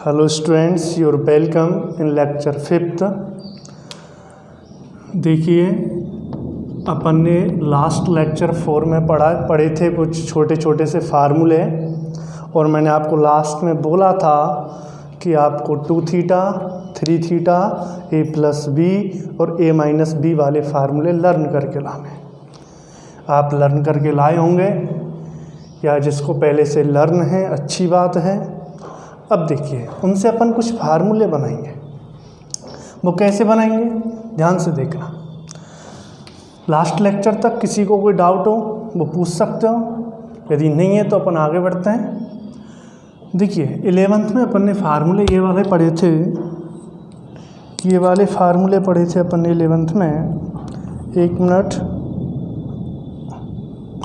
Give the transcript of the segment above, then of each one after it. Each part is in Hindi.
Hello students, you're welcome in lecture 5th। देखिए, अपन ने लास्ट लेक्चर 4 में पढ़े थे कुछ छोटे छोटे से फार्मूले, और मैंने आपको लास्ट में बोला था कि आपको 2 theta 3 theta a plus b और a माइनस बी वाले फार्मूले लर्न करके लाने। आप लर्न करके लाए होंगे, या जिसको पहले से लर्न है अच्छी बात है। अब देखिए, उनसे अपन कुछ फार्मूले बनाएंगे। वो कैसे बनाएंगे, ध्यान से देखना। लास्ट लेक्चर तक किसी को कोई डाउट हो वो पूछ सकते हो, यदि नहीं है तो अपन आगे बढ़ते हैं। देखिए, 11th में अपन ने फार्मूले ये वाले पढ़े थे, अपन ने 11th में। एक मिनट,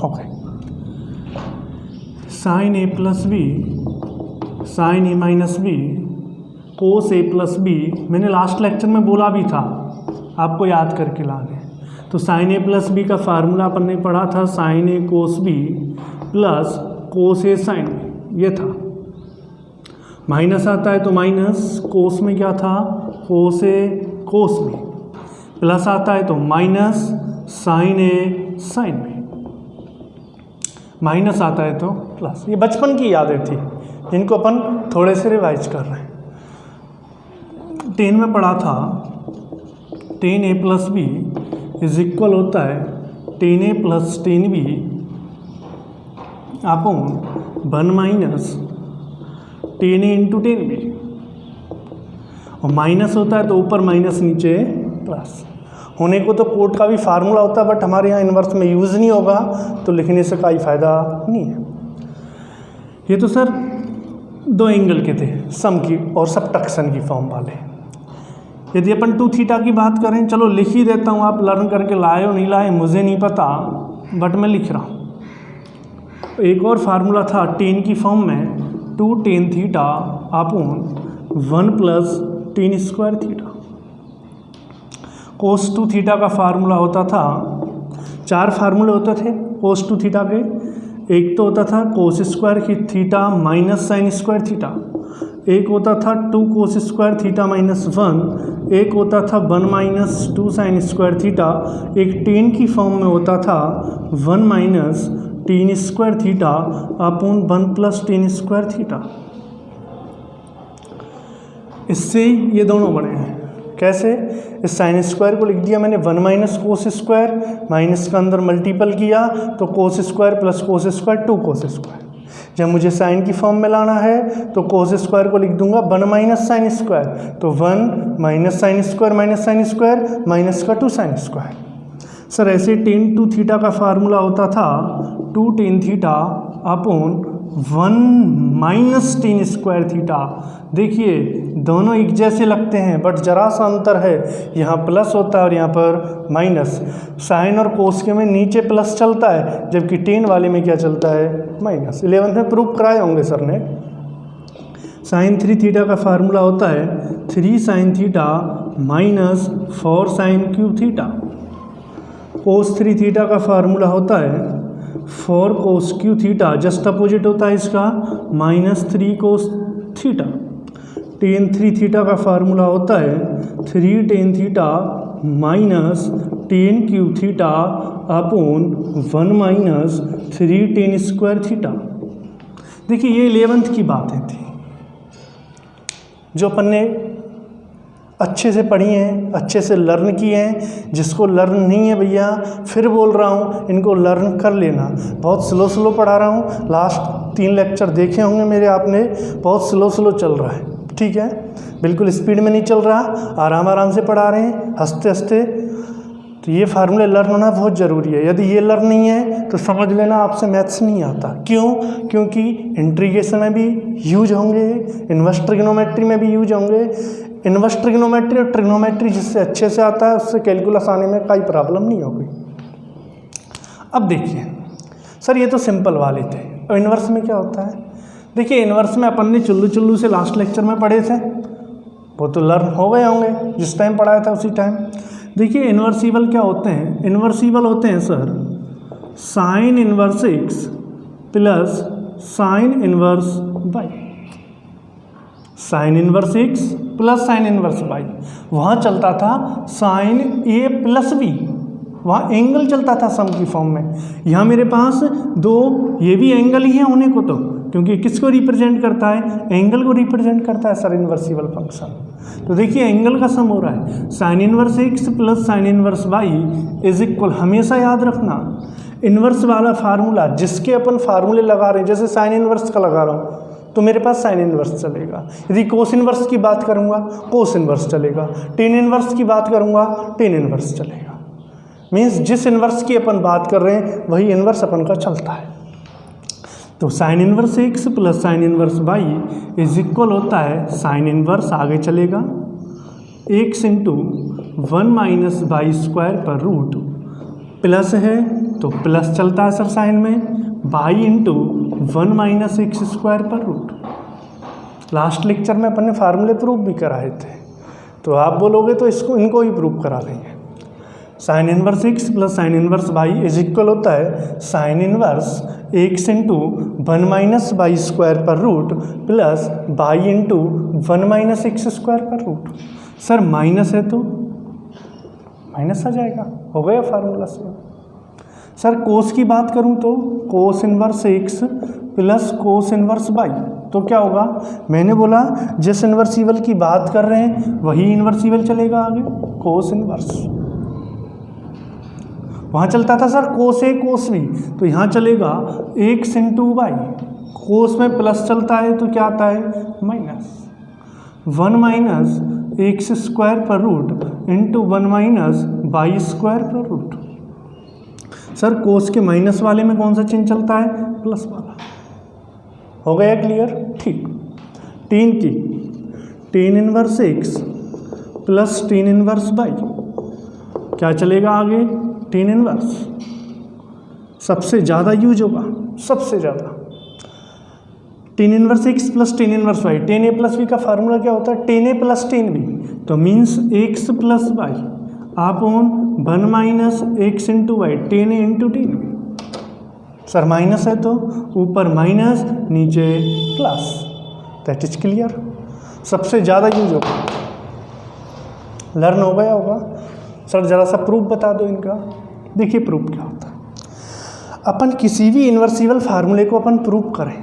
ओके। साइन ए प्लस बी साइन ए माइनस बी कोस ए प्लस बी, मैंने लास्ट लेक्चर में बोला भी था, आपको याद करके लाने। तो साइन ए प्लस बी का फार्मूला अपन ने पढ़ा था, साइन ए कोस बी प्लस कोस ए साइन बी, ये था। माइनस आता है तो माइनस, कोस में क्या था, कोस ए कोस बी, प्लस आता है तो माइनस साइन ए साइन बी, माइनस आता है तो प्लस। ये बचपन की यादें थी जिनको अपन थोड़े से रिवाइज कर रहे हैं। 10 में पढ़ा था 10 ए प्लस बी इज इक्वल होता है 10 ए प्लस 10 बी अपॉन 1 माइनस 10 ए इंटू 10 बी, और माइनस होता है तो ऊपर माइनस नीचे प्लस। होने को तो कोट का भी फार्मूला होता है, बट हमारे यहाँ इन्वर्स में यूज़ नहीं होगा, तो लिखने से कोई फ़ायदा नहीं है। ये तो सर 2 एंगल के थे, सम की और सबट्रैक्शन की फॉर्म वाले। यदि अपन 2 थीटा की बात करें, चलो लिख ही देता हूँ, आप लर्न करके लाए हो नहीं लाए मुझे नहीं पता, बट मैं लिख रहा हूँ। एक और फार्मूला था 10 की फॉर्म में, 2 tan theta upon 1 plus tan square theta. Cos 2 theta का फार्मूला होता था, 4 फार्मूले होते थे कोस 2 थीटा के। एक तो होता था cos square theta minus sine square theta, एक होता था 2 कोस स्क्वायर थीटा माइनस 1, एक होता था 1 माइनस 2 साइन स्क्वायर थीटा, एक tan की फॉर्म में होता था 1 minus tan square theta upon 1 plus tan square theta. इससे ये दोनों बने हैं। कैसे, इस साइन स्क्वायर को लिख दिया मैंने 1 माइनस कोस स्क्वायर, माइनस का अंदर मल्टीपल किया तो cos square plus cos square 2 cos square. जब मुझे साइन की फॉर्म में लाना है तो कोस स्क्वायर को लिख दूंगा 1 माइनस साइन स्क्वायर, तो 1 माइनस साइन स्क्वायर माइनस का 2 साइन स्क्वायर। सर ऐसे tan 2 थीटा का फार्मूला होता था 2 tan theta upon 1 minus tan square theta. देखिए, दोनों एक जैसे लगते हैं, बट जरा सा अंतर है, यहाँ प्लस होता है और यहाँ पर माइनस। साइन और कोस के में नीचे प्लस चलता है, जबकि tan वाले में क्या चलता है, माइनस। 11th में प्रूफ कराए होंगे सर ने। साइन 3 थीटा का फार्मूला होता है 3 sine theta minus 4 sine cube theta. Cos 3 theta का फार्मूला होता है 4 cos cube theta, just opposite होता है इसका, minus 3 cos theta. tan 3 theta का फार्मूला होता है 3 tan theta minus tan cube theta upon 1 minus 3 tan square theta. देखिए, ये 11th की बातें थी जो अपन ने अच्छे से पढ़ी हैं, अच्छे से लर्न किए हैं। जिसको लर्न नहीं है भैया, फिर बोल रहा हूँ, इनको लर्न कर लेना। बहुत स्लो पढ़ा रहा हूँ, लास्ट 3 लेक्चर देखे होंगे मेरे आपने, बहुत स्लो चल रहा है, ठीक है, बिल्कुल स्पीड में नहीं चल रहा, आराम से पढ़ा रहे हैं, हंसते हंसते। तो ये फार्मूले लर्न होना बहुत ज़रूरी है। यदि ये लर्न नहीं है तो समझ लेना आपसे मैथ्स नहीं आता। क्यों? क्योंकि इंटीग्रेशन में भी यूज होंगे, इनवर्स ट्रिग्नोमेट्री में भी यूज होंगे। इनवर्स ट्रिग्नोमेट्री और ट्रिग्नोमेट्री जिससे अच्छे से आता है, उससे कैलकुलस आने में कोई प्रॉब्लम नहीं होगी। अब देखिए सर, ये तो सिंपल वाले थे, और इनवर्स में क्या होता है। देखिए, इनवर्स में अपन ने चुल्लू से लास्ट लेक्चर में पढ़े थे, वो तो लर्न हो गए होंगे जिस टाइम पढ़ाया था उसी टाइम। देखिए, इन्वर्सिबल क्या होते हैं, इन्वर्सिबल होते हैं sir sine inverse x plus sine inverse y। Sine inverse x plus sine inverse y. वहाँ चलता था साइन ए प्लस बी, वहाँ एंगल चलता था सम की फॉर्म में। यहाँ मेरे पास दो ये भी एंगल ही है होने को, तो क्योंकि किसको रिप्रेजेंट करता है, एंगल को रिप्रेजेंट करता है सर इन्वर्सिबल फंक्शन। तो देखिए एंगल का सम हो रहा है sine inverse x plus sine inverse y is equal, हमेशा याद रखना इन्वर्स वाला फार्मूला जिसके अपन फार्मूले लगा रहे हैं, जैसे साइन इनवर्स का लगा रहा हूँ तो मेरे पास साइन इनवर्स चलेगा, यदि कोस इनवर्स की बात करूँगा कोस इनवर्स चलेगा, टेन इनवर्स की बात करूँगा टेन इनवर्स चलेगा। मीन्स जिस इनवर्स की अपन बात कर रहे हैं वही इनवर्स अपन का चलता है। तो sine inverse x plus sine inverse y is equal होता है साइन इनवर्स, आगे चलेगा x into 1 minus y square पर रूट, प्लस है तो प्लस चलता है सर साइन में, y into 1 minus x square पर रूट। लास्ट लेक्चर में अपन ने फार्मूले प्रूफ भी कराए थे, तो आप बोलोगे तो इसको इनको ही प्रूफ करा देंगे। Sine inverse x plus sine inverse y is equal होता है sine inverse x into 1 minus y square पर root plus y into 1 minus x square पर रूट। सर माइनस है तो माइनस आ जाएगा, हो गया फार्मूला से। सर कोस की बात करूं तो cos inverse x plus cos inverse y, तो क्या होगा, मैंने बोला जिस इन्वर्सिबल की बात कर रहे हैं वही इन्वर्सिबल चलेगा आगे, कोस इनवर्स। वहाँ चलता था सर कोस ए कोस बी, तो यहाँ चलेगा एक्स इंटू वाई, कोस में प्लस चलता है तो क्या आता है माइनस, 1 माइनस एक्स स्क्वायर पर root into 1 minus y square पर रूट। सर कोस के माइनस वाले में कौन सा चिन्ह चलता है, प्लस वाला। हो गया क्लियर, ठीक। टेन की tan inverse x plus tan inverse y, क्या चलेगा आगे, टेन इनवर्स सबसे ज़्यादा यूज होगा, सबसे ज़्यादा tan inverse x plus tan inverse y. Tan A plus B का फार्मूला क्या होता है, tan A plus tan B, तो means x plus y upon 1 minus x into y, tan A into tan B. Sir minus है तो ऊपर माइनस नीचे प्लस, दैट इज क्लियर, सबसे ज़्यादा यूज होगा। लर्न हो गया होगा। सर ज़रा सा प्रूफ बता दो इनका। देखिए प्रूफ क्या होता है, अपन किसी भी इन्वर्सिबल फार्मूले को अपन प्रूफ करें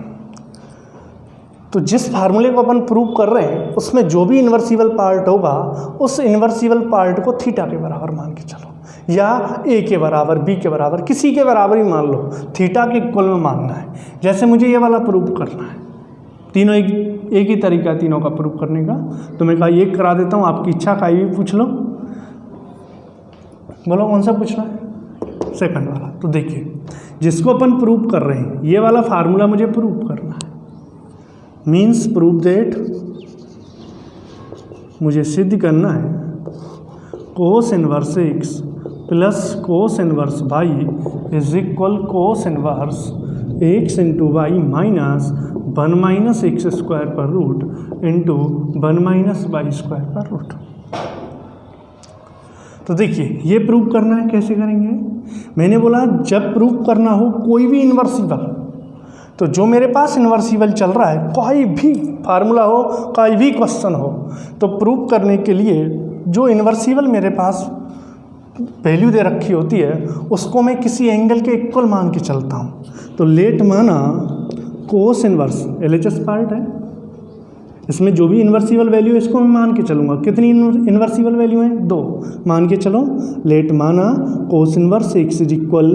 तो जिस फार्मूले को अपन प्रूफ कर रहे हैं उसमें जो भी इन्वर्सिबल पार्ट होगा उस इन्वर्सिबल पार्ट को थीटा के बराबर मान के चलो, या ए के बराबर, बी के बराबर, किसी के बराबर ही मान लो, थीटा के इक्वल में मानना है। जैसे मुझे ये वाला प्रूफ करना है, तीनों एक ही तरीका है तीनों का प्रूफ करने का, तो मैं कहा ये करा देता हूँ, आपकी इच्छा का भी पूछ लो। बोलो कौन सा पूछना है, सेकंड वाला। तो देखिए जिसको अपन प्रूफ कर रहे हैं ये वाला फार्मूला मुझे प्रूफ करना है, मीन्स प्रूफ दैट मुझे सिद्ध करना है cos inverse x plus cos inverse y is equal cos inverse x into y minus 1 minus x square पर root into 1 minus y square पर रूट। तो देखिए ये प्रूव करना है, कैसे करेंगे, मैंने बोला जब प्रूव करना हो कोई भी इन्वर्सिबल, तो जो मेरे पास इन्वर्सिबल चल रहा है कोई भी फार्मूला हो, कोई भी क्वेश्चन हो, तो प्रूव करने के लिए जो इन्वर्सिबल मेरे पास वैल्यू दे रखी होती है उसको मैं किसी एंगल के इक्वल मान के चलता हूँ। तो लेट माना कोस इनवर्स LHS पार्ट है, इसमें जो भी इन्वर्सिबल वैल्यू है इसको मैं मान के चलूँगा। कितनी इन्वर्सिबल वैल्यू है, 2 मान के चलो। लेट माना cos inverse x is equal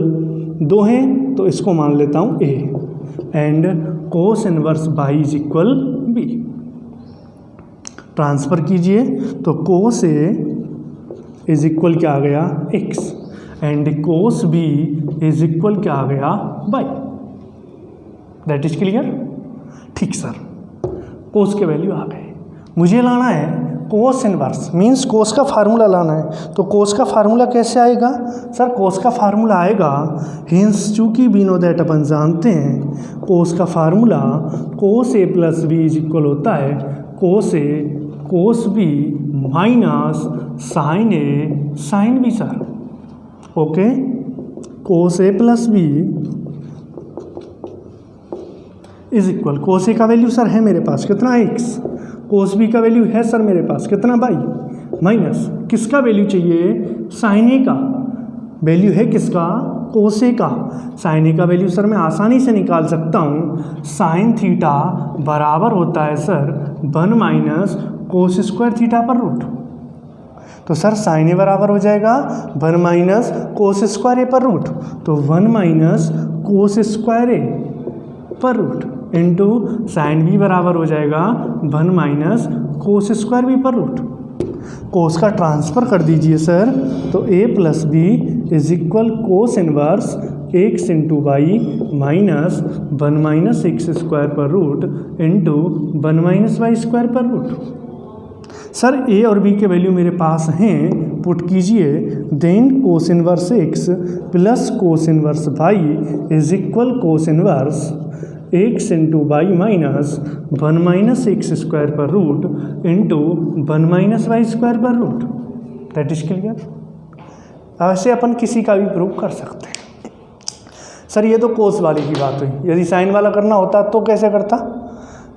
2 है तो इसको मान लेता हूँ A, and cos inverse y is equal B। Transfer कीजिए तो कोस A इज इक्वल क्या आ गया, x, and cos B is equal क्या आ गया, y। दैट इज क्लियर, ठीक सर। कोस के वैल्यू आ गए, मुझे लाना है कोस इनवर्स, मीन्स कोस का फार्मूला लाना है। तो कोस का फार्मूला कैसे आएगा, सर कोस का फार्मूला आएगा, हिंस चूँकि वी नो दैट अपन जानते हैं कोस का formula cos A plus B is equal होता है cos A cos B minus sine A sine B sir. Okay, cos A plus B is equal, cos A का वैल्यू सर है मेरे पास कितना, x, कोस बी का वैल्यू है सर मेरे पास कितना भाई, माइनस किसका वैल्यू चाहिए, साइन ए का वैल्यू है किसका, कोस ए का। साइन ए का वैल्यू सर मैं आसानी से निकाल सकता हूँ, साइन थीटा बराबर होता है sir 1 minus cos square theta पर रूट। तो सर साइन ए बराबर हो जाएगा 1 माइनस कोस स्क्वायर ए पर रूट, तो 1 माइनस कोस स्क्वायर ए पर रूट इंटू साइन बी बराबर हो जाएगा 1 माइनस कोस स्क्वायर बी पर रूट। कोस का ट्रांसफ़र कर दीजिए सर, तो A plus B is equal cos inverse x into y minus 1 minus x square पर root into 1 minus y square पर रूट। सर ए और बी के वैल्यू मेरे पास हैं, पुट कीजिए, then cos inverse x plus cos inverse y is equal cos inverse x into y minus 1 minus x square पर root into 1 minus y square पर रूट। That is clear. ऐसे अपन किसी का भी प्रूव कर सकते हैं। सर ये तो कोस वाले की बात हुई, यदि साइन वाला करना होता तो कैसे करता,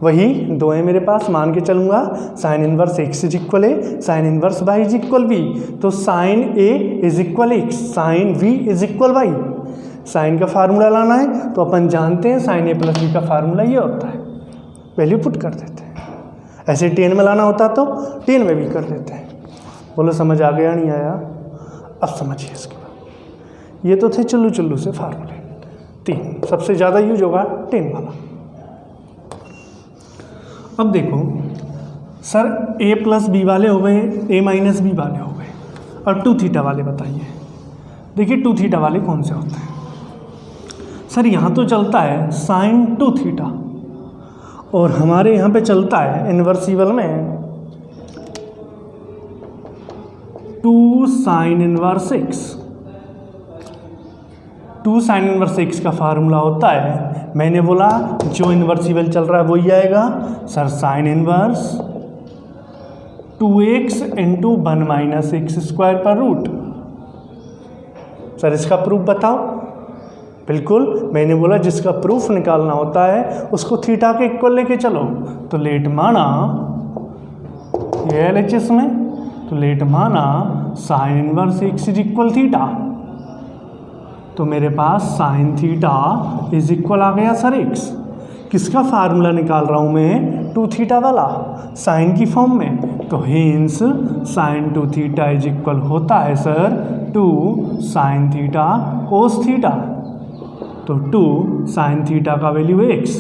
वही दो है मेरे पास, मान के चलूँगा sine inverse x is equal A, sine inverse y is equal B, तो sine A is equal x, sine B is equal y. Sine का फार्मूला लाना है तो अपन जानते हैं साइन ए प्लस बी का फार्मूला ये होता है, वैल्यू पुट कर देते हैं। ऐसे टेन में लाना होता तो टेन में भी कर देते हैं। बोलो समझ आ गया नहीं आया, अब समझिए इसके बाद। ये तो थे चुल्लू चुल्लू से फार्मूले, 3 सबसे ज़्यादा यूज होगा 10 वाला। अब देखो सर ए प्लस बी वाले हो गए, ए माइनस बी वाले हो गए, और 2 थीटा वाले बताइए। देखिए 2 थीटा वाले कौन से होते हैं सर, यहाँ तो चलता है साइन 2 थीटा, और हमारे यहाँ पे चलता है इन्वर्सिबल में 2 sign inverse x. 2 sign inverse x का फार्मूला होता है, मैंने बोला जो इन्वर्सिबल चल रहा है वही आएगा sir, sine inverse 2x into 1 minus x square पर रूट। सर इसका प्रूफ बताओ। बिल्कुल, मैंने बोला जिसका प्रूफ निकालना होता है उसको थीटा के इक्वल लेके चलो। तो लेट माना ये LHS में, तो लेट माना sign inverse x is equal theta, तो मेरे पास साइन थीटा इज इक्वल आ गया सर एक्स। किसका फार्मूला निकाल रहा हूँ मैं, 2 थीटा वाला, साइन की फॉर्म में, तो hence sine 2 theta is equal होता है sir 2 sine theta cos theta. तो 2 साइन थीटा का value x,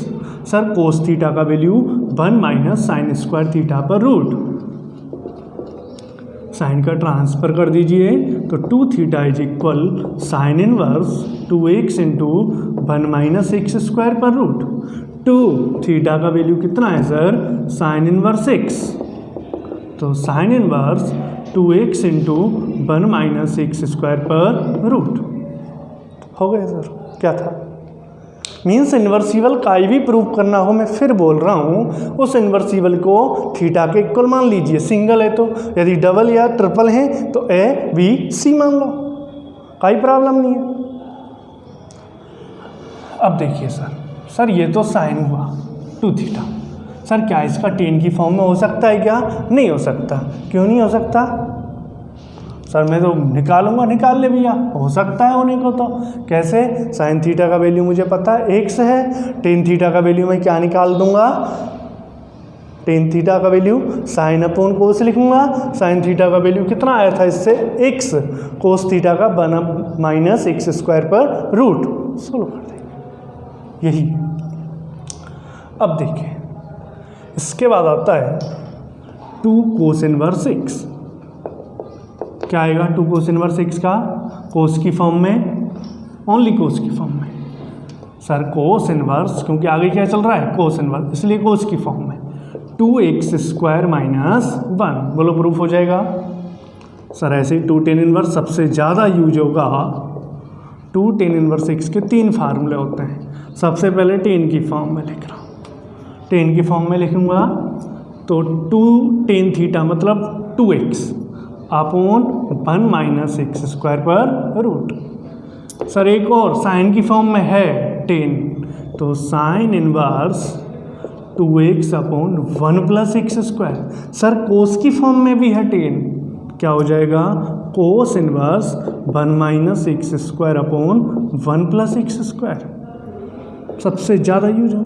sir cos theta का value 1 minus sine square theta पर रूट। साइन का ट्रांसफर कर दीजिए, तो 2 theta is equal sine inverse 2x into 1 minus x square पर रूट। 2 थीटा का वैल्यू कितना है सर, साइन इनवर्स x, तो sine inverse 2x into 1 minus x square पर रूट। हो गया सर, क्या था, मीन्स इन्वर्सिबल का भी प्रूव करना हो, मैं फिर बोल रहा हूँ, उस इन्वर्सिबल को थीटा के इक्वल मान लीजिए, सिंगल है तो, यदि डबल या ट्रिपल है तो ABC मान लो, कोई प्रॉब्लम नहीं है। अब देखिए सर ये तो साइन हुआ 2 थीटा, सर क्या इसका टेन की फॉर्म में हो सकता है क्या, नहीं हो सकता। क्यों नहीं हो सकता सर, मैं तो निकालूंगा, निकाल ले भैया, हो सकता है होने को। तो कैसे, साइन थीटा का वैल्यू मुझे पता है एक्स है, टेन थीटा का वैल्यू मैं क्या निकाल दूंगा, टेन थीटा का वैल्यू साइन अपॉन कोस लिखूंगा। साइन थीटा का वैल्यू कितना आया था इससे, एक्स, कोस थीटा का 1 माइनस एक्स स्क्वायर पर रूट। सोल्व कर देंगे, यही। अब देखिए इसके बाद आता है 2 कोस इनवर्स एक्स। क्या आएगा 2 कोस इनवर्स एक्स का, कोस की फॉर्म में, ओनली कोस की फॉर्म में सर, कोस इनवर्स, क्योंकि आगे क्या चल रहा है कोस इनवर्स, इसलिए कोस की फॉर्म में 2x स्क्वायर माइनस 1। बोलो प्रूफ हो जाएगा सर। ऐसे 2 टेन इनवर्स सबसे ज़्यादा यूज होगा। 2 टेन इनवर्स एक्स के 3 फार्मूले होते हैं। सबसे पहले टेन की फॉर्म में लिख रहा हूँ, टेन की फॉर्म में लिखूँगा तो 2 टेन थीटा मतलब 2x upon 1 minus x square पर रूट। सर एक और साइन की फॉर्म में है 10, तो sine inverse 2x upon 1 plus x square. Sir कोस की फॉर्म में भी है टेन, क्या हो जाएगा cos inverse 1 minus x square upon 1 plus x square. सबसे ज़्यादा यूज हो।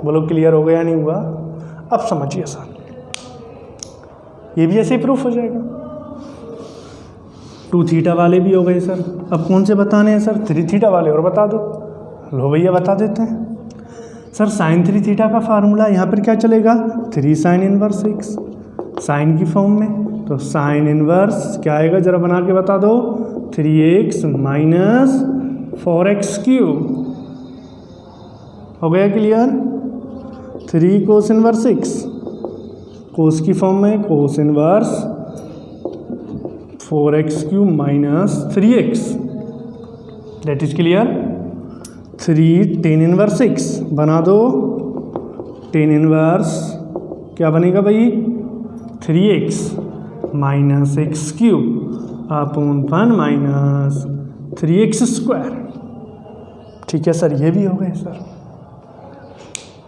बोलो क्लियर हो गया नहीं हुआ? अब समझिए सर, ये भी ऐसे ही प्रूफ हो जाएगा। 2 थीटा वाले भी हो गए सर। अब कौन से बताने हैं सर? 3 थीटा वाले और बता दो। लो भैया बता देते हैं सर। साइन 3 थीटा का फार्मूला यहाँ पर क्या चलेगा? 3 साइन इनवर्स एक्स, साइन की फॉर्म में। तो साइन इनवर्स क्या आएगा जरा बना के बता दो? 3x minus 4x cube. हो गया क्लियर? 3 कोस इनवर्स एक्स, कोस की फॉर्म में cos inverse 4x cube minus 3x, that is clear. 3 ten inverse x बना दो। टेन इनवर्स क्या बनेगा भाई? 3x minus x cube upon 1 minus 3x square. ठीक है सर, ये भी हो गए सर।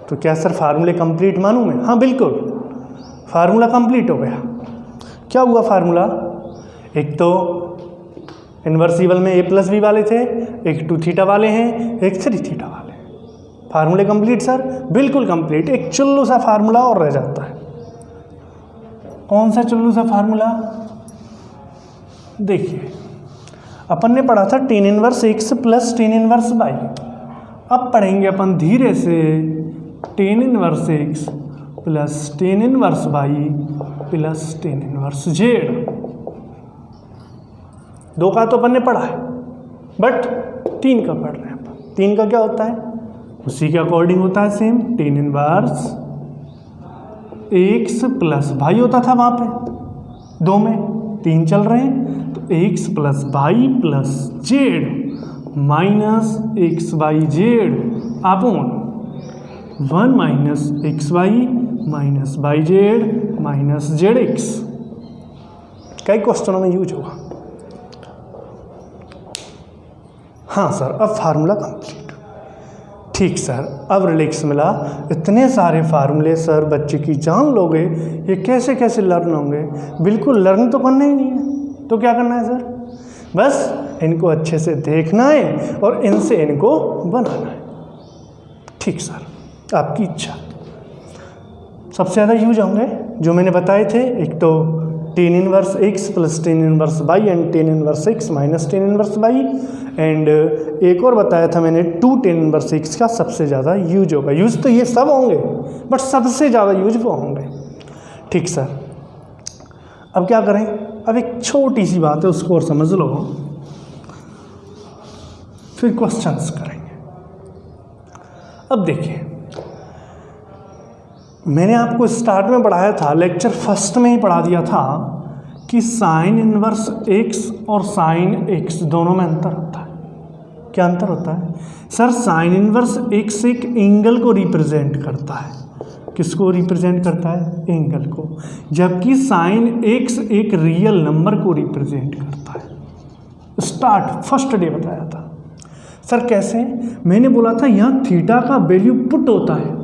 तो क्या सर फार्मूले कंप्लीट मानूं मैं? हाँ बिल्कुल, फार्मूला कंप्लीट हो गया। क्या हुआ फार्मूला? एक तो इन्वर्सिबल में a प्लस बी वाले थे, एक 2 थीटा वाले हैं, एक 3 थीटा वाले हैं। फार्मूले कंप्लीट सर? बिल्कुल कंप्लीट। एक चुल्लू सा फार्मूला और रह जाता है। कौन सा चुल्लू सा फार्मूला? देखिए अपन ने पढ़ा था tan inverse x plus tan inverse y. अब पढ़ेंगे अपन धीरे से tan inverse x plus tan inverse y plus tan inverse z. 2 का तो अपन ने पढ़ा है, बट 3 का पढ़ रहे हैं अपन। 3 का क्या होता है? उसी के अकॉर्डिंग होता है same. Tan inverse x plus y होता था वहाँ पे, 2 में 3 चल रहे हैं, तो x plus y plus z minus x y z upon 1 minus x y minus y z minus z x. कई क्वेश्चनों में यूज होगा। हाँ सर, अब फार्मूला कंप्लीट। ठीक सर, अब रिलैक्स मिला। इतने सारे फार्मूले सर बच्चे की जान लोगे, ये कैसे कैसे लर्न होंगे? बिल्कुल लर्न तो करना ही नहीं है, तो क्या करना है सर? बस इनको अच्छे से देखना है और इनसे इनको बनाना है। ठीक सर, आपकी इच्छा। सबसे ज़्यादा यूज होंगे जो मैंने बताए थे, एक तो tan inverse x plus tan inverse y and tan inverse x minus tan inverse y, and एक और बताया था मैंने 2 टेन इनवर्स एक्स का सबसे ज़्यादा यूज होगा। यूज तो ये सब होंगे, बट सबसे ज़्यादा यूज वो होंगे। ठीक सर, अब क्या करें? अब एक छोटी सी बात है, उसको और समझ लो, फिर क्वेश्चंस करेंगे। अब देखिए, मैंने आपको स्टार्ट में पढ़ाया था, लेक्चर फर्स्ट में ही पढ़ा दिया था कि साइन इनवर्स एक्स और साइन एक्स दोनों में अंतर होता है। क्या अंतर होता है सर? साइन इनवर्स एक्स एक एंगल को रिप्रेजेंट करता है। किसको रिप्रेजेंट करता है? एंगल को। जबकि साइन एक्स एक रियल नंबर को रिप्रेजेंट करता है। स्टार्ट फर्स्ट डे बताया था सर। कैसे? मैंने बोला था यहाँ थीटा का वैल्यू पुट होता है।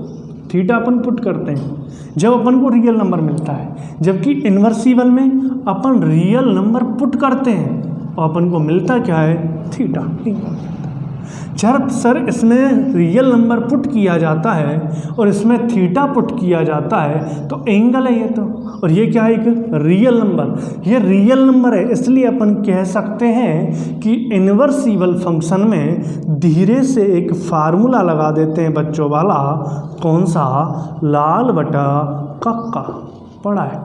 थीटा अपन पुट करते हैं जब अपन को रियल नंबर मिलता है, जबकि इन्वर्सिबल में अपन रियल नंबर पुट करते हैं और अपन को मिलता क्या है? थीटा। जब सर इसमें रियल नंबर पुट किया जाता है और इसमें थीटा पुट किया जाता है तो एंगल है ये तो, और ये क्या है? एक रियल नंबर। ये रियल नंबर है, इसलिए अपन कह सकते हैं कि इन्वर्सिबल फंक्शन में धीरे से एक फार्मूला लगा देते हैं बच्चों वाला। कौन सा? लाल बटा कक्का। पढ़ा है।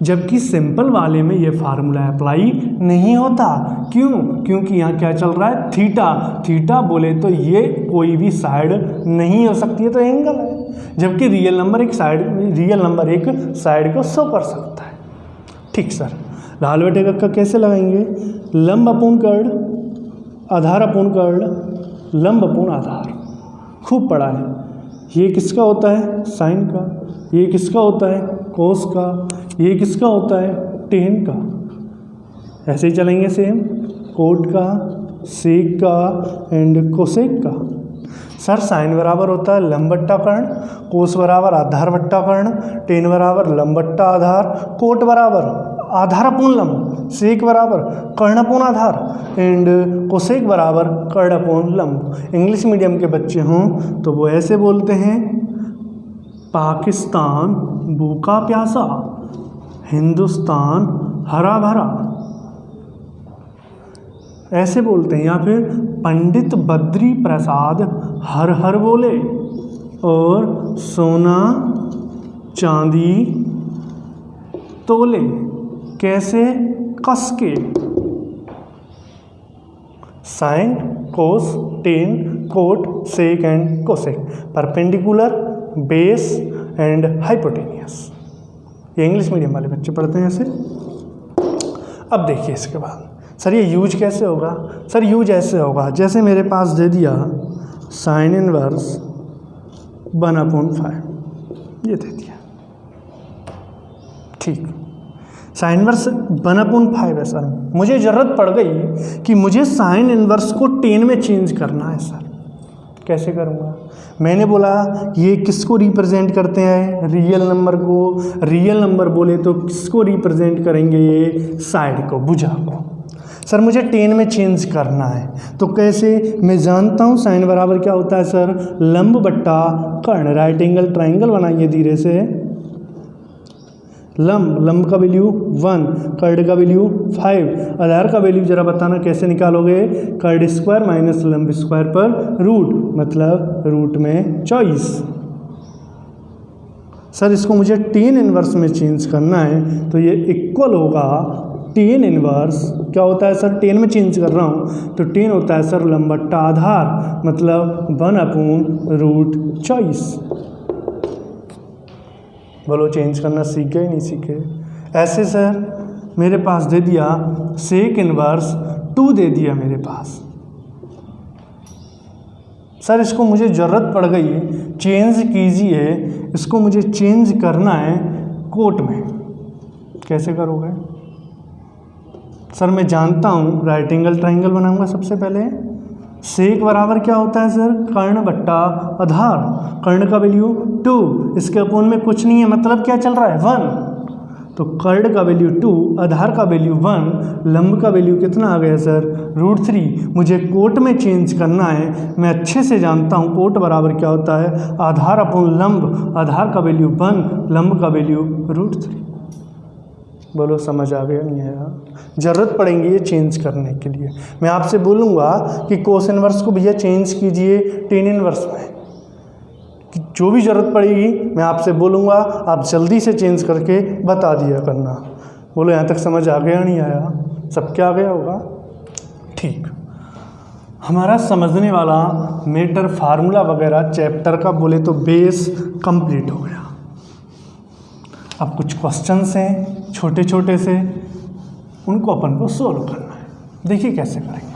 जबकि सिंपल वाले में ये फार्मूला अप्लाई नहीं होता। क्यों? क्योंकि यहाँ क्या चल रहा है? थीटा। थीटा बोले तो ये कोई भी साइड नहीं हो सकती है, तो एंगल है। जबकि रियल नंबर एक साइड को शो कर सकता है। ठीक सर, लाल बटे कक्का कैसे लगाएंगे? लंब अपूर्ण कर्ण, आधार अपूर्ण कर्ण, लंब अपूर्ण आधार। खूब पढ़ा है। ये किसका होता है? साइन का। ये किसका होता है? कोस का। ये किसका होता है? टेन का। ऐसे ही चलेंगे सेम, कोट का, सेक का एंड कोसेक का। सर साइन बराबर होता है लंब बट्टा कर्ण, कोस बराबर आधार बट्टा कर्ण, टेन बराबर लंब बट्टा आधार, कोट बराबर आधार अपूर्ण लंब, सेक बराबर कर्ण अपूर्ण आधार एंड कोसेक बराबर कर्ण अपूर्ण लंब। इंग्लिश मीडियम के बच्चे हों तो वो ऐसे बोलते हैं, पाकिस्तान भूखा प्यासा, हिंदुस्तान हरा भरा, ऐसे बोलते हैं। या फिर पंडित बद्री प्रसाद हर हर बोले और सोना चांदी तोले, कैसे? कस के। Sine, cos, tan, cot, sec and cosec, perpendicular, base and hypotenuse. ये इंग्लिश मीडियम वाले बच्चे पढ़ते हैं ऐसे। अब देखिए इसके बाद सर ये यूज कैसे होगा? सर यूज ऐसे होगा, जैसे मेरे पास दे दिया साइन इनवर्स 1/5, ये दे दिया, ठीक। साइन इनवर्स 1/5 है सर, मुझे ज़रूरत पड़ गई कि मुझे साइन इनवर्स को 10 में चेंज करना है सर, कैसे करूँगा? मैंने बोला ये किसको रिप्रेजेंट करते हैं? रियल नंबर को। रियल नंबर बोले तो किसको रिप्रेजेंट करेंगे? ये साइड को, भुजा को। सर मुझे 10 में चेंज करना है तो कैसे? मैं जानता हूँ साइन बराबर क्या होता है सर, लंब बट्टा कर्ण। राइट एंगल ट्राइंगल बनाइए धीरे से। लंब का वैल्यू 1, कर्ण का वैल्यू 5, आधार का वैल्यू जरा बताना कैसे निकालोगे? कर्ण स्क्वायर माइनस लंब स्क्वायर पर रूट, मतलब रूट में 24। सर इसको मुझे 10 इनवर्स में चेंज करना है तो ये इक्वल होगा 10 इनवर्स, क्या होता है सर? 10 में चेंज कर रहा हूँ तो 10 होता है सर लंब बट्टा आधार, मतलब 1/√24। बोलो चेंज करना सीख गए नहीं सीखे? ऐसे सर मेरे पास दे दिया सेक इनवर्स 2 दे दिया मेरे पास। सर इसको मुझे ज़रूरत पड़ गई, चेंज कीजिए, इसको मुझे चेंज करना है कोट में, कैसे करोगे? सर मैं जानता हूँ राइट एंगल ट्राइंगल बनाऊंगा सबसे पहले। सेक बराबर क्या होता है सर? कर्ण बट्टा आधार, कर्ण का वैल्यू 2, इसके अपोन में कुछ नहीं है, मतलब क्या चल रहा है? 1। तो कर्ण का वैल्यू 2, आधार का वैल्यू 1, लंब का वैल्यू कितना आ गया सर? √3। मुझे कोट में चेंज करना है, मैं अच्छे से जानता हूँ कोट बराबर क्या होता है, आधार अपोन लंब, आधार का वैल्यू 1, लंब का वैल्यू √3। बोलो समझ आ गया नहीं आया? ज़रूरत पड़ेंगी ये चेंज करने के लिए। मैं आपसे बोलूँगा कि कोस इनवर्स को भैया चेंज कीजिए 10 इनवर्स में, कि जो भी ज़रूरत पड़ेगी मैं आपसे बोलूँगा, आप जल्दी से चेंज करके बता दिया करना। बोलो यहाँ तक समझ आ गया नहीं आया? सबके आ गया होगा? ठीक। हमारा समझने वाला मेटर फार्मूला वगैरह चैप्टर का बोले तो बेस कंप्लीट हो गया। अब कुछ क्वेश्चंस हैं छोटे छोटे से, उनको अपन को सोल्व करना है। देखिए कैसे करेंगे।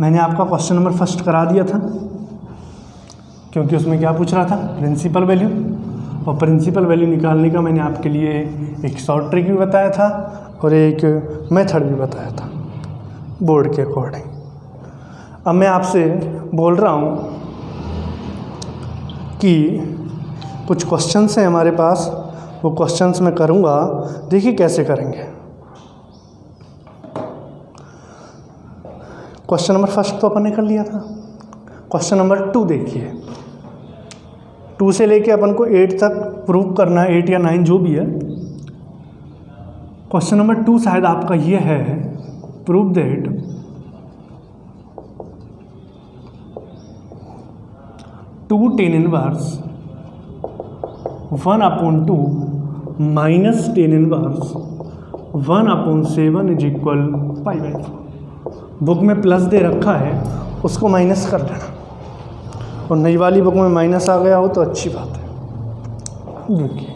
मैंने आपका क्वेश्चन नंबर फर्स्ट करा दिया था, क्योंकि उसमें क्या पूछ रहा था? प्रिंसिपल वैल्यू, और प्रिंसिपल वैल्यू निकालने का मैंने आपके लिए एक शॉर्ट ट्रिक भी बताया था और एक मेथड भी बताया था बोर्ड के अकॉर्डिंग। अब मैं आपसे बोल रहा हूँ कि कुछ क्वेश्चंस हैं हमारे पास, वो क्वेश्चंस मैं करूँगा, देखिए कैसे करेंगे। क्वेश्चन नंबर फर्स्ट तो अपन ने कर लिया था। क्वेश्चन नंबर 2 देखिए, 2 से लेके अपन को 8 तक प्रूव करना है, 8 या 9 जो भी है। क्वेश्चन नंबर 2 शायद आपका ये है, prove that 2 tan inverse 1/2 minus tan inverse 1/7 is equal π/4। Book में प्लस दे रखा है, उसको माइनस कर लेना, और नई वाली बुक में माइनस आ गया हो तो अच्छी बात है। देखिए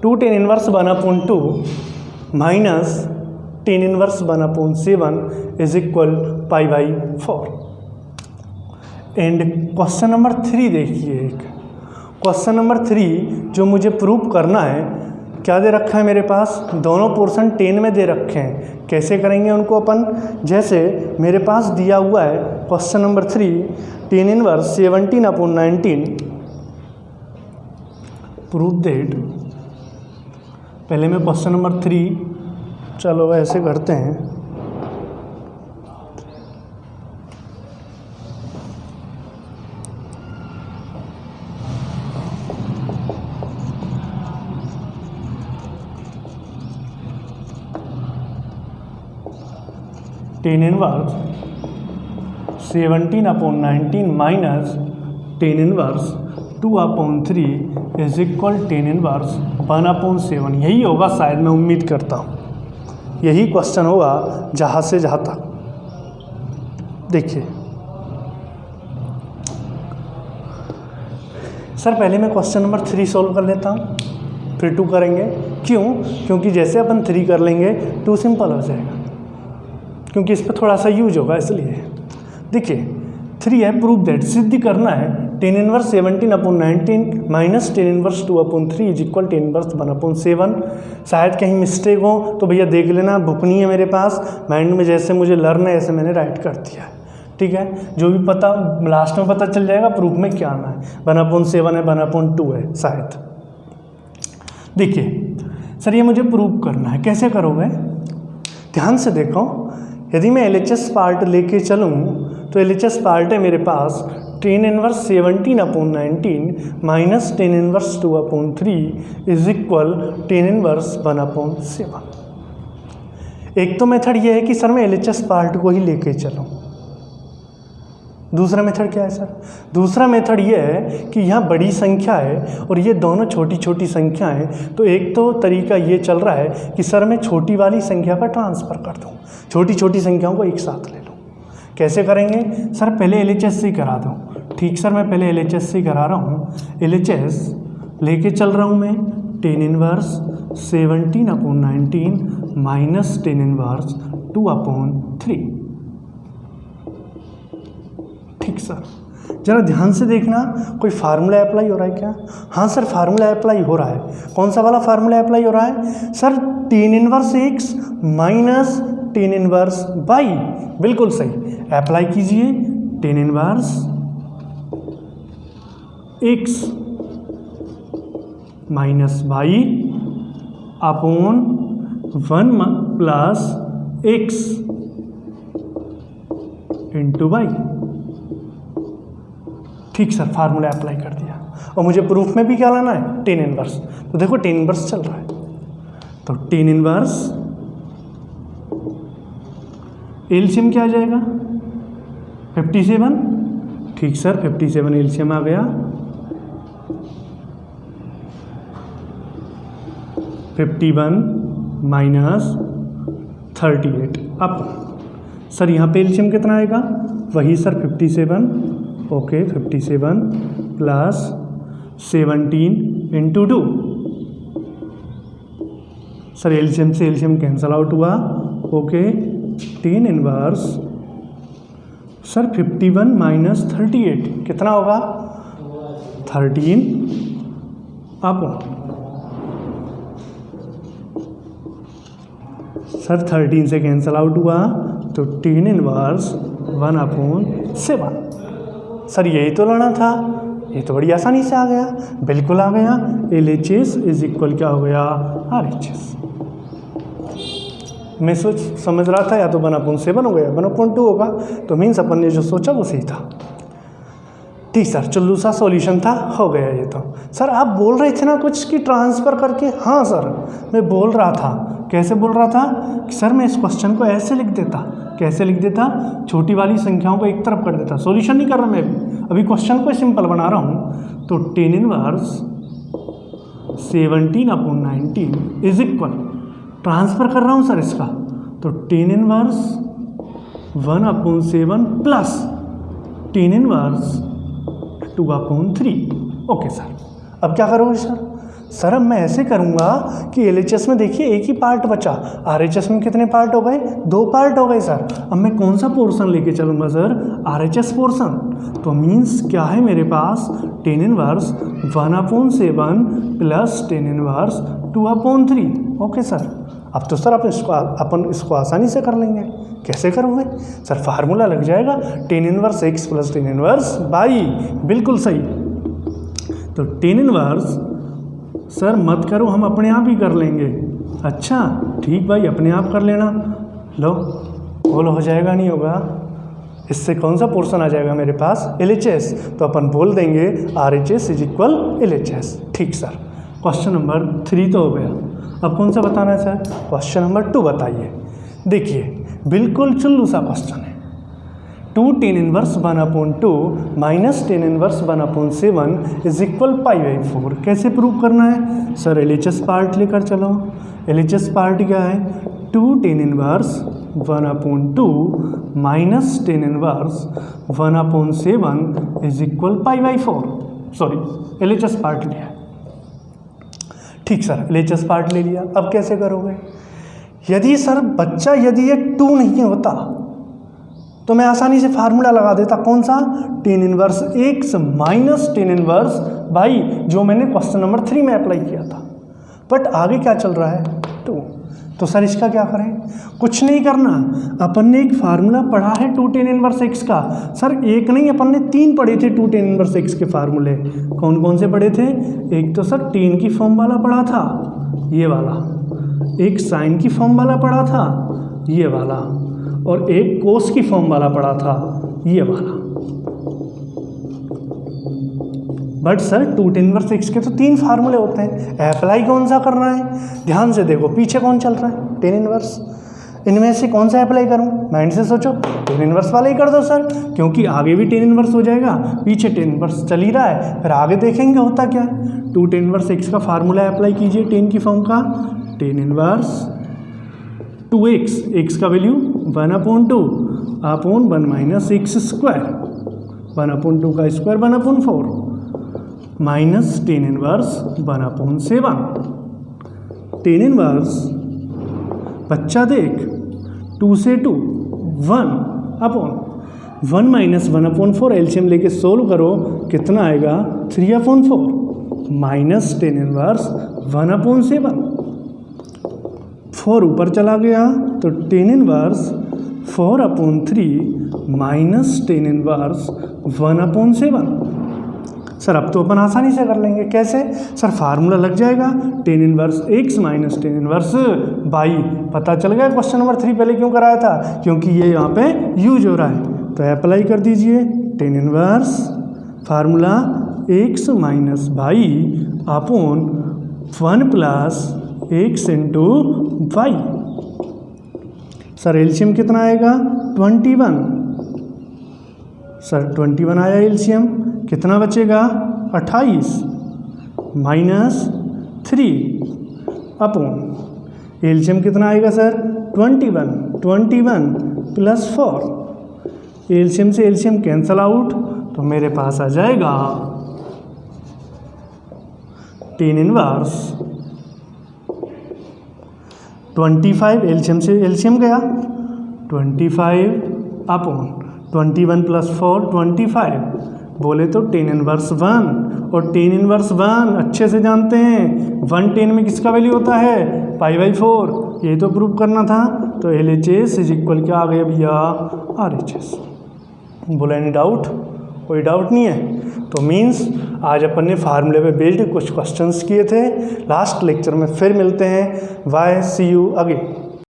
2 tan inverse 1/2 minus tan inverse 1/7 is equal π/4। And question number 3 देखिए, एक क्वेश्चन नंबर 3 जो मुझे प्रूव करना है क्या दे रखा है मेरे पास, दोनों पोर्शन 10 में दे रखे हैं। कैसे करेंगे उनको अपन, जैसे मेरे पास दिया हुआ है question number 3 tan inverse 17/19 prove that, पहले मैं क्वेश्चन नंबर 3, चलो ऐसे करते हैं, tan inverse 17/19 minus tan inverse 2/3 is equal tan inverse 1/7। यही होगा शायद, मैं उम्मीद करता हूँ यही क्वेश्चन होगा जहाँ से जहाँ तक। देखिए सर, पहले मैं क्वेश्चन नंबर 3 सॉल्व कर लेता हूँ, फिर 2 करेंगे। क्यों? क्योंकि जैसे अपन 3 कर लेंगे 2 सिंपल हो जाएगा, क्योंकि इस पर थोड़ा सा यूज होगा इसलिए। देखिए 3 है, प्रूव दैट, सिद्ध करना है tan inverse 17/19 minus tan inverse 2/3 is equal tan inverse 1/7। शायद कहीं मिस्टेक हो तो भैया देख लेना, बुक नहीं है मेरे पास, माइंड में जैसे मुझे लर्न है ऐसे मैंने राइट कर दिया है, ठीक है। जो भी पता लास्ट में पता चल जाएगा प्रूफ में क्या आना है, 1/7 है 1/2 है शायद। देखिए सर, ये मुझे प्रूव करना है, कैसे करोगे, ध्यान से देखो। यदि मैं LHS पार्ट लेके चलूँ तो LHS पार्ट है मेरे पास tan inverse 17/19 minus tan inverse 2/3 is equal tan inverse 1/7। एक तो मेथड ये है कि सर मैं LHS पार्ट को ही लेके चलूँ। दूसरा मेथड क्या है सर? दूसरा मेथड ये है कि यहाँ बड़ी संख्या है और ये दोनों छोटी छोटी संख्या हैं, तो एक तो तरीका ये चल रहा है कि सर मैं छोटी वाली संख्या का ट्रांसफ़र कर दूँ, छोटी छोटी संख्याओं को एक साथ ले लूँ। कैसे करेंगे सर? पहले LHS से करा दूँ। ठीक सर, मैं पहले LHS से करा रहा हूँ। LHS लेके चल रहा हूँ मैं tan inverse 17/19 minus tan inverse 2/3। ठीक सर, जरा ध्यान से देखना, कोई फार्मूला अप्लाई हो रहा है क्या? हाँ सर, फार्मूला अप्लाई हो रहा है। कौन सा वाला फार्मूला अप्लाई हो रहा है sir? tan inverse x minus tan inverse y, बिल्कुल सही, अप्लाई कीजिए। tan inverse x minus y upon 1 plus x into y। ठीक सर, फार्मूला अप्लाई कर दिया। और मुझे प्रूफ में भी क्या लाना है? tan inverse. तो देखो tan इनवर्स चल रहा है, तो tan इनवर्स एलसीएम क्या आ जाएगा? 57। ठीक सर, 57 एलसीएम आ गया। 51 माइनस 38। अब सर यहाँ पे एलसीएम कितना आएगा? वही sir 57, okay 57 plus 17 into 2। Sir LCM से एलसीएम कैंसल आउट हुआ, okay. tan inverse sir 51 minus 38 कितना होगा? 13। अब सर 13 से कैंसल आउट हुआ, तो tan इनवर्स 1/7। सर यही तो लेना था, ये तो बड़ी आसानी से आ गया, बिल्कुल आ गया। LHS इज इक्वल क्या हो गया? RHS। मैं समझ रहा था या तो 1/7 हो गया 1/2 होगा, तो मीन्स अपन ने जो सोचा वो सही था। ठीक सर, चुल्लू सा सॉल्यूशन था, हो गया ये तो। सर आप बोल रहे थे ना कुछ कि ट्रांसफ़र करके? हाँ सर, मैं बोल रहा था। कैसे बोल रहा था कि सर मैं इस क्वेश्चन को ऐसे लिख देता। कैसे लिख देता? छोटी वाली संख्याओं को एक तरफ कर देता। सॉल्यूशन नहीं कर रहा मैं अभी क्वेश्चन को सिंपल बना रहा हूँ। तो tan inverse 17/19 is equal, transfer कर रहा हूँ सर इसका, तो tan inverse 1/7 plus tan inverse 2/3। Okay sir, अब क्या करोगे सर? सर अब मैं ऐसे करूँगा कि LHS में देखिए एक ही पार्ट बचा, RHS में कितने पार्ट हो गए, 2 पार्ट हो गए सर। अब मैं कौन सा पोर्शन लेके चलूँगा सर, RHS पोर्शन। तो मीन्स क्या है मेरे पास, tan inverse 1/7 plus tan inverse 2/3। Okay sir, अब तो सर अपन इसको आसानी से कर लेंगे। कैसे करोगे सर, फार्मूला लग जाएगा tan inverse x plus tan inverse y। बिल्कुल सही। तो tan इनवर्स सर मत करो, हम अपने आप ही कर लेंगे। अच्छा ठीक भाई, अपने आप कर लेना। लो बोलो, हो जाएगा नहीं होगा, इससे कौन सा पोर्शन आ जाएगा मेरे पास, LHS। तो अपन बोल देंगे RHS इज इक्वल LHS। ठीक सर, क्वेश्चन नंबर 3 तो हो गया। अब कौन सा बताना है सर, क्वेश्चन नंबर 2 बताइए। देखिए बिल्कुल चुल्लू सा क्वेश्चन है। 2 tan inverse 1/2 minus tan inverse 1/7 is equal π/4। कैसे प्रूव करना है सर, LHS पार्ट लेकर चलो। LHS पार्ट क्या है, 2 tan inverse 1/2 minus tan inverse 1/7 is equal π/4। Sorry, LHS part लिया। ठीक सर, LHS पार्ट ले लिया। अब कैसे करोगे, यदि सर बच्चा यदि ये 2 नहीं होता तो मैं आसानी से फार्मूला लगा देता। कौन सा, tan inverse x minus tan inverse y, जो मैंने क्वेश्चन नंबर 3 में अप्लाई किया था। बट आगे क्या चल रहा है, 2। तो सर इसका क्या करें, कुछ नहीं करना। अपन ने एक फार्मूला पढ़ा है 2 tan इनवर्स x का। सर एक नहीं, अपन ने 3 पढ़े थे 2 tan इनवर्स x के फार्मूले। कौन कौन से पढ़े थे, एक तो सर tan की फॉर्म वाला पढ़ा था, ये वाला। एक साइन की फॉर्म वाला पढ़ा था, ये वाला। और एक कोस की फॉर्म वाला पढ़ा था, ये वाला। But sir 2 tan inverse x के तो 3 फार्मूले होते हैं, अप्लाई कौन सा करना है। ध्यान से देखो पीछे कौन चल रहा है, tan इनवर्स। इनमें से कौन सा अप्लाई करूं, माइंड से सोचो, tan इनवर्स वाला ही कर दो सर, क्योंकि आगे भी tan इनवर्स हो जाएगा, पीछे tan इनवर्स चल ही रहा है, फिर आगे देखेंगे होता क्या है। 2 tan इनवर्स x का फार्मूला अप्लाई कीजिए, tan की फॉर्म का, tan इनवर्स 2x, x का value 1/2 upon 1 minus x square, 1/2 का square 1/4 minus tan inverse 1/7। tan inverse बच्चा देख, 2 से 2 1 अपॉन 1 माइनस 1/4, एलसीएम लेके सोल्व करो, कितना आएगा 3/4 माइनस tan इनवर्स 1/7। 4 ऊपर चला गया तो tan inverse 4/3 minus tan inverse 1/7। Sir अब तो अपन आसानी से कर लेंगे। कैसे सर, फार्मूला लग जाएगा tan inverse x minus tan inverse y। पता चल गया क्वेश्चन नंबर 3 पहले क्यों कराया था, क्योंकि ये यहाँ पे यूज हो रहा है। तो अप्लाई कर दीजिए tan inverse formula x minus y upon 1 plus x into y. Sir LCM कितना आएगा 21। सर 21 आया एलसीएम, कितना बचेगा 28 माइनस 3 अपॉन एलसीएम कितना आएगा सर 21 प्लस 4। एलसीएम से एलसीएम कैंसल आउट, तो मेरे पास आ जाएगा tan इनवर्स 25, एलसीएम से एलसीएम गया 25 अपॉन 21 प्लस 4 25, बोले तो tan इनवर्स 1। और tan इनवर्स 1 अच्छे से जानते हैं, 1 tan में किसका वैल्यू होता है π/4, ये तो प्रूव करना था। तो LHS इज इक्वल क्या आ गया भैया RHS। बोला एनी डाउट, कोई डाउट नहीं है। तो मीन्स आज अपन ने फार्मूले पे बेस्ड कुछ क्वेश्चंस किए थे। लास्ट लेक्चर में फिर मिलते हैं। Bye, see you again.